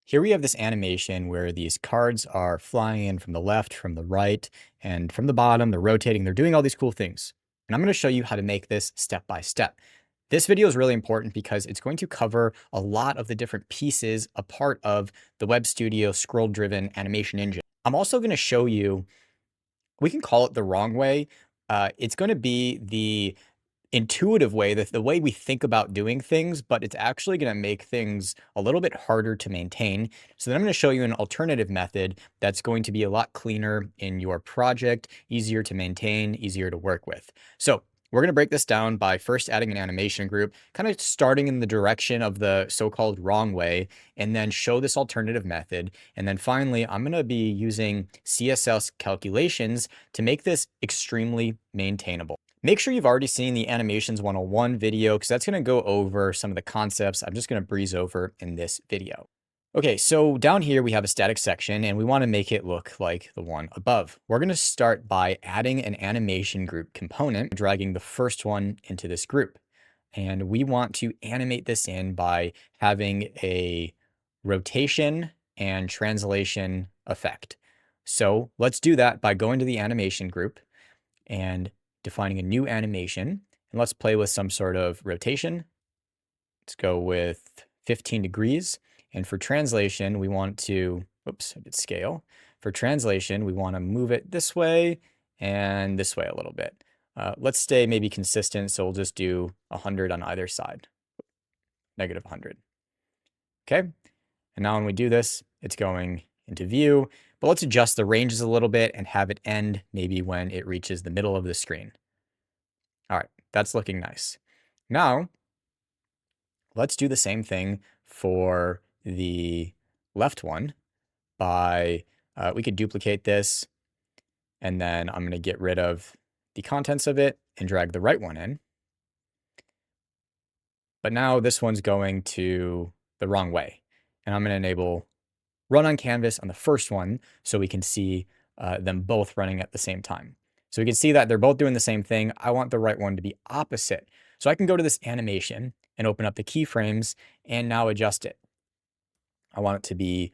Here we have this animation where these cards are flying in from the left, from the right, and from the bottom. They're rotating. They're doing all these cool things. And I'm going to show you how to make this step by step. This video is really important because it's going to cover a lot of the different pieces a part of the Webstudio scroll-driven animation engine. I'm also going to show you, we can call it the wrong way. It's going to be the intuitive way, the way we think about doing things, but it's actually going to make things a little bit harder to maintain. So then I'm going to show you an alternative method that's going to be a lot cleaner in your project, easier to maintain, easier to work with. So we're going to break this down by first adding an animation group, kind of starting in the direction of the so-called wrong way, and then show this alternative method. And then finally, I'm going to be using CSS calculations to make this extremely maintainable. Make sure you've already seen the Animations 101 video because that's going to go over some of the concepts I'm just going to breeze over in this video. Okay, so down here we have a static section and we want to make it look like the one above. We're going to start by adding an animation group component, dragging the first one into this group. And we want to animate this in by having a rotation and translation effect. So let's do that by going to the animation group and defining a new animation, and let's play with some sort of rotation. Let's go with 15 degrees. And for translation, we want to, oops, I did scale. For translation, we want to move it this way and this way a little bit. Let's stay maybe consistent, so we'll just do 100 on either side, negative 100. Okay, and now when we do this, it's going into view, but let's adjust the ranges a little bit and have it end maybe when it reaches the middle of the screen. All right, that's looking nice. Now, let's do the same thing for the left one by, we could duplicate this, and then I'm going to get rid of the contents of it and drag the right one in. But now this one's going to the wrong way. And I'm going to enable run on canvas on the first one so we can see them both running at the same time. So we can see that they're both doing the same thing. I want the right one to be opposite. So I can go to this animation and open up the keyframes and now adjust it. I want it to be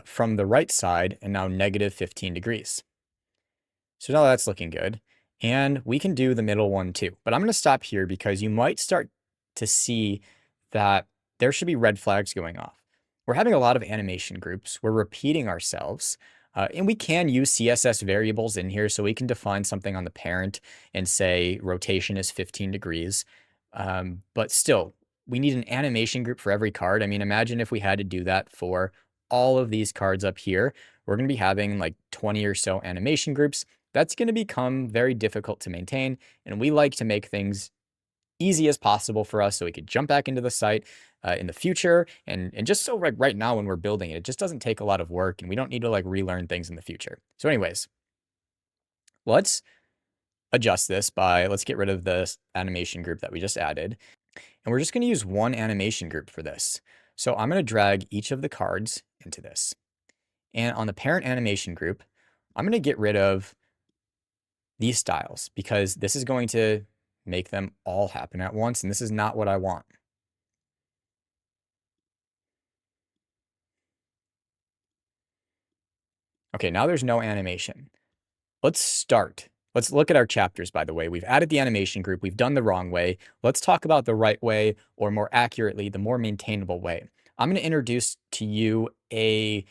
from the right side and now negative 15 degrees. So now that's looking good. And we can do the middle one too. But I'm going to stop here because you might start to see that there should be red flags going off. We're having a lot of animation groups. We're repeating ourselves. And we can use CSS variables in here, so we can define something on the parent and say rotation is 15 degrees. But still, we need an animation group for every card. I mean, imagine if we had to do that for all of these cards up here. We're going to be having like 20 or so animation groups. That's going to become very difficult to maintain. And we like to make things easy as possible for us so we could jump back into the site in the future. And just so right now when we're building it, it just doesn't take a lot of work and we don't need to like relearn things in the future. So anyways, let's adjust this by, let's get rid of this animation group that we just added. And we're just going to use one animation group for this. So I'm going to drag each of the cards into this. And on the parent animation group, I'm going to get rid of these styles because this is going to make them all happen at once, and this is not what I want. Okay, now there's no animation. Let's start. Let's look at our chapters, by the way. We've added the animation group. We've done the wrong way. Let's talk about the right way, or more accurately, the more maintainable way. I'm going to introduce to you a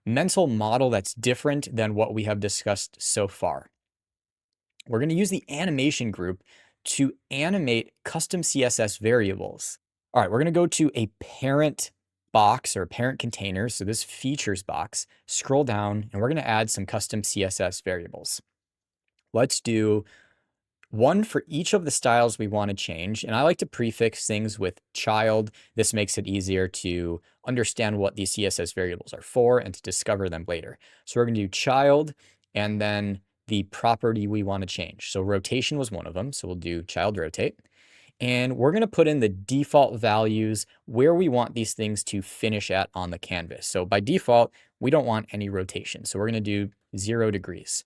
mental model that's different than what we have discussed so far. We're going to use the animation group to animate custom CSS variables. All right, we're going to go to a parent box or parent container. So this features box, scroll down, and we're going to add some custom CSS variables. Let's do one for each of the styles we want to change. And I like to prefix things with child. This makes it easier to understand what these CSS variables are for and to discover them later. So we're going to do child and then the property we want to change. So rotation was one of them. So we'll do child rotate. And we're going to put in the default values where we want these things to finish at on the canvas. So by default, we don't want any rotation. So we're going to do 0 degrees.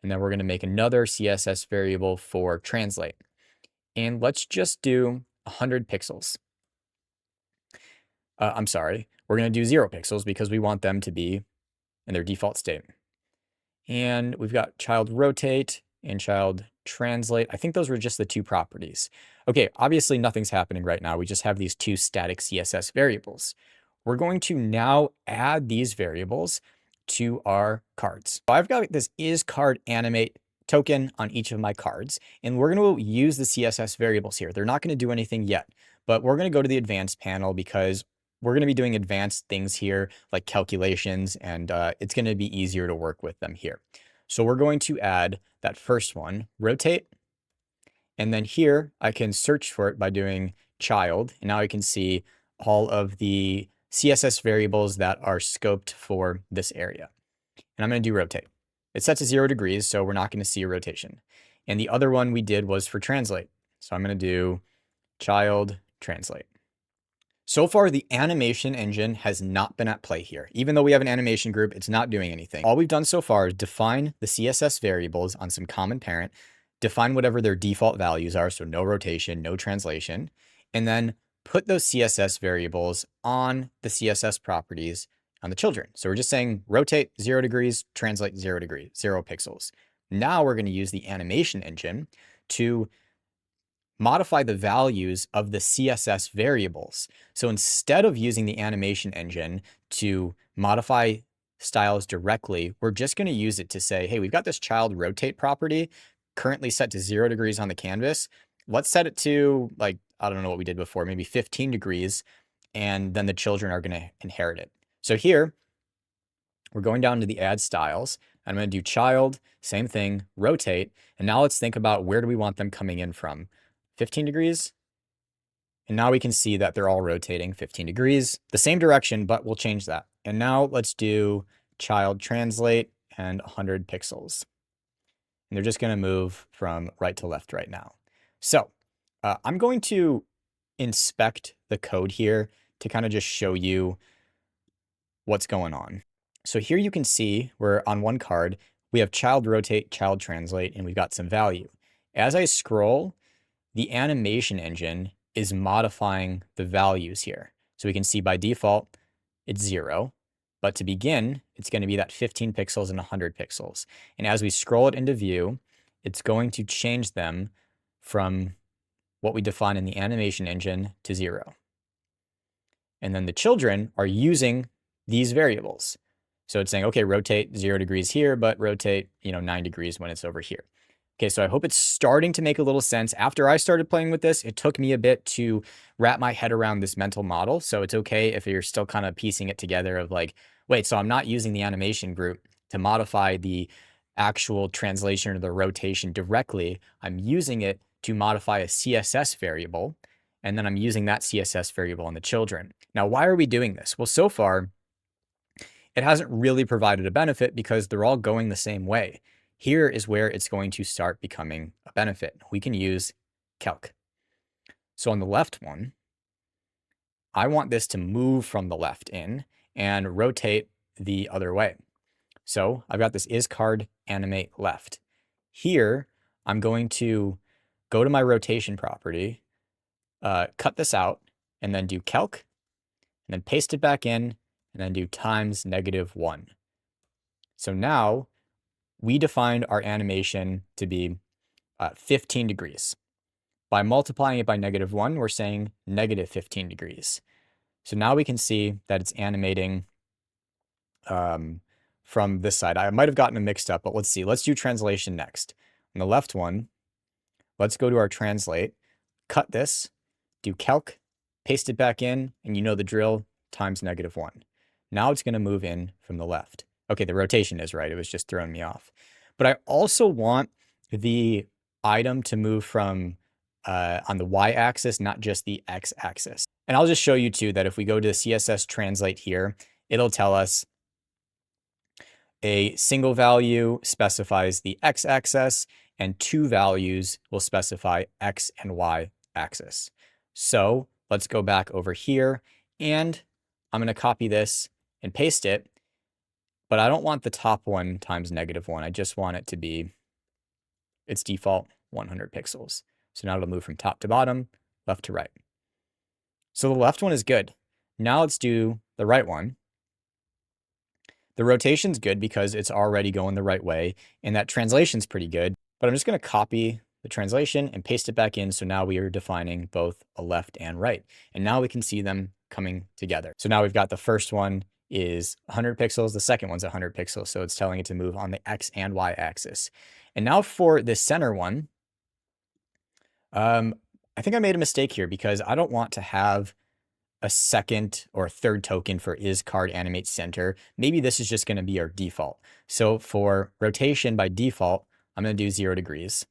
And then we're going to make another CSS variable for translate. And let's just do 100 pixels. I'm sorry, we're going to do 0 pixels because we want them to be in their default state. And we've got child rotate and child translate. I think those were just the two properties. Okay, obviously nothing's happening right now. We just have these two static CSS variables. We're going to now add these variables to our cards. So I've got this isCardAnimate token on each of my cards, and we're going to use the CSS variables here. They're not going to do anything yet, but we're going to go to the advanced panel because we're going to be doing advanced things here like calculations, and it's going to be easier to work with them here. So we're going to add that first one, rotate, and then here I can search for it by doing child, and now I can see all of the CSS variables that are scoped for this area. And I'm going to do rotate. It's set to 0 degrees, so we're not going to see a rotation. And the other one we did was for translate. So I'm going to do child translate. So far, the animation engine has not been at play here. Even though we have an animation group, it's not doing anything. All we've done so far is define the CSS variables on some common parent, define whatever their default values are, so no rotation, no translation, and then put those CSS variables on the CSS properties on the children. So we're just saying rotate 0 degrees, translate 0 degrees, 0 pixels. Now we're going to use the animation engine to modify the values of the CSS variables. So instead of using the animation engine to modify styles directly, we're just going to use it to say, hey, we've got this child rotate property currently set to 0 degrees on the canvas. Let's set it to, like, I don't know what we did before, maybe 15 degrees, and then the children are going to inherit it. So here, we're going down to the add styles. I'm going to do child, same thing, rotate, and now let's think about where do we want them coming in from. 15 degrees. And now we can see that they're all rotating 15 degrees, the same direction, but we'll change that. And now let's do child translate and 100 pixels. And they're just going to move from right to left right now. So I'm going to inspect the code here to kind of just show you what's going on. So here you can see we're on one card, we have child rotate, child translate, and we've got some value. As I scroll, the animation engine is modifying the values here. So we can see by default, it's 0. But to begin, it's going to be that 15 pixels and 100 pixels. And as we scroll it into view, it's going to change them from what we define in the animation engine to 0. And then the children are using these variables. So it's saying, okay, rotate 0 degrees here, but rotate, 9 degrees when it's over here. Okay, so I hope it's starting to make a little sense. After I started playing with this, it took me a bit to wrap my head around this mental model. So it's okay if you're still kind of piecing it together of like, wait, so I'm not using the animation group to modify the actual translation or the rotation directly. I'm using it to modify a CSS variable, and then I'm using that CSS variable on the children. Now, why are we doing this? Well, so far, it hasn't really provided a benefit because they're all going the same way. Here is where it's going to start becoming a benefit. We can use calc. So on the left one, I want this to move from the left in and rotate the other way. So I've got this isCardAnimate left. Here, I'm going to go to my rotation property, cut this out, and then do calc, and then paste it back in, and then do times -1. So now we defined our animation to be 15 degrees. By multiplying it by -1, we're saying -15 degrees. So now we can see that it's animating from this side. I might have gotten them mixed up, but let's see. Let's do translation next. On the left one, let's go to our translate, cut this, do calc, paste it back in, and you know the drill, times -1. Now it's going to move in from the left. Okay, the rotation is right. It was just throwing me off. But I also want the item to move from on the y-axis, not just the x-axis. And I'll just show you too that if we go to CSS translate here, it'll tell us a single value specifies the x-axis and 2 values will specify x and y axis. So let's go back over here and I'm going to copy this and paste it, but I don't want the top one times -1. I just want it to be its default 100 pixels. So now it'll move from top to bottom, left to right. So the left one is good. Now let's do the right one. The rotation's good because it's already going the right way, and that translation's pretty good, but I'm just going to copy the translation and paste it back in. So now we are defining both a left and right, and now we can see them coming together. So now we've got the first one is 100 pixels, the second one's 100 pixels, so it's telling it to move on the X and Y axis. And now for the center one, I think I made a mistake here because I don't want to have a second or third token for is card animate center. Maybe this is just going to be our default. So for rotation by default, I'm going to do 0 degrees.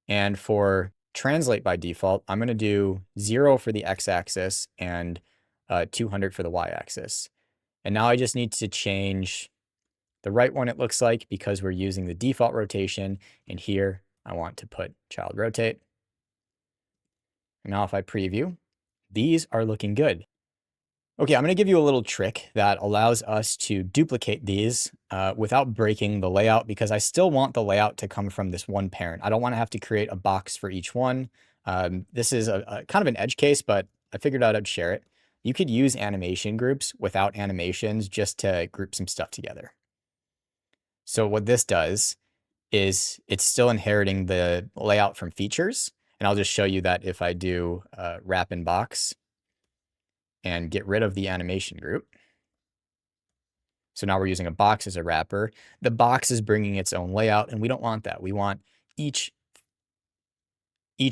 And for translate by default, I'm going to do 0 for the x-axis and 200 for the y-axis. And now I just need to change the right one, it looks like, because we're using the default rotation. And here I want to put child rotate. And now if I preview, these are looking good. Okay, I'm going to give you a little trick that allows us to duplicate these without breaking the layout, because I still want the layout to come from this one parent. I don't want to have to create a box for each one. This is a kind of an edge case, but I figured out I'd share it. You could use animation groups without animations just to group some stuff together. So what this does is it's still inheriting the layout from features. And I'll just show you that if I do wrap in box and get rid of the animation group. So now we're using a box as a wrapper. The box is bringing its own layout, and we don't want that. We want each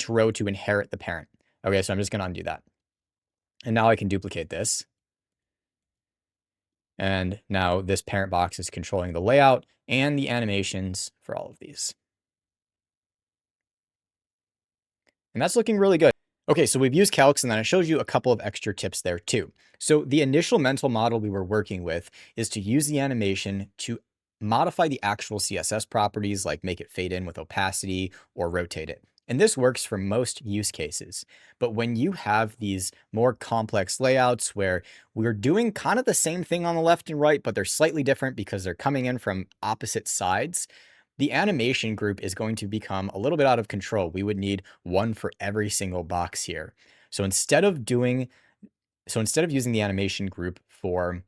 row to inherit the parent. Okay, so I'm just going to undo that. And now I can duplicate this. And now this parent box is controlling the layout and the animations for all of these. And that's looking really good. Okay, so we've used calcs, and then I showed you a couple of extra tips there too. So the initial mental model we were working with is to use the animation to modify the actual CSS properties, like make it fade in with opacity or rotate it. And this works for most use cases. But when you have these more complex layouts where we're doing kind of the same thing on the left and right, but they're slightly different because they're coming in from opposite sides, the animation group is going to become a little bit out of control. We would need one for every single box here. So instead of using the animation group for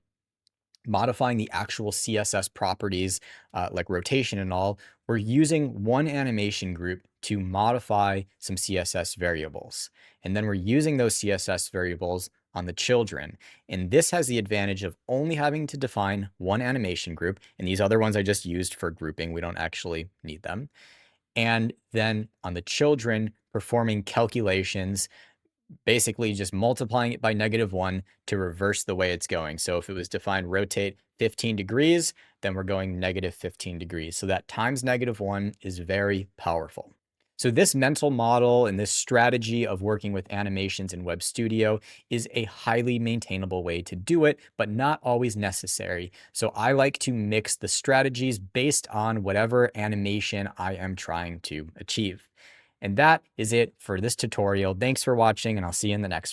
modifying the actual CSS properties like rotation and all, we're using one animation group to modify some CSS variables. And then we're using those CSS variables on the children. And this has the advantage of only having to define one animation group. And these other ones I just used for grouping, we don't actually need them. And then on the children, performing calculations, basically just multiplying it by -1 to reverse the way it's going. So if it was defined rotate 15 degrees, then we're going -15 degrees. So that times -1 is very powerful. So this mental model and this strategy of working with animations in Webstudio is a highly maintainable way to do it, but not always necessary. So I like to mix the strategies based on whatever animation I am trying to achieve. And that is it for this tutorial. Thanks for watching, and I'll see you in the next one.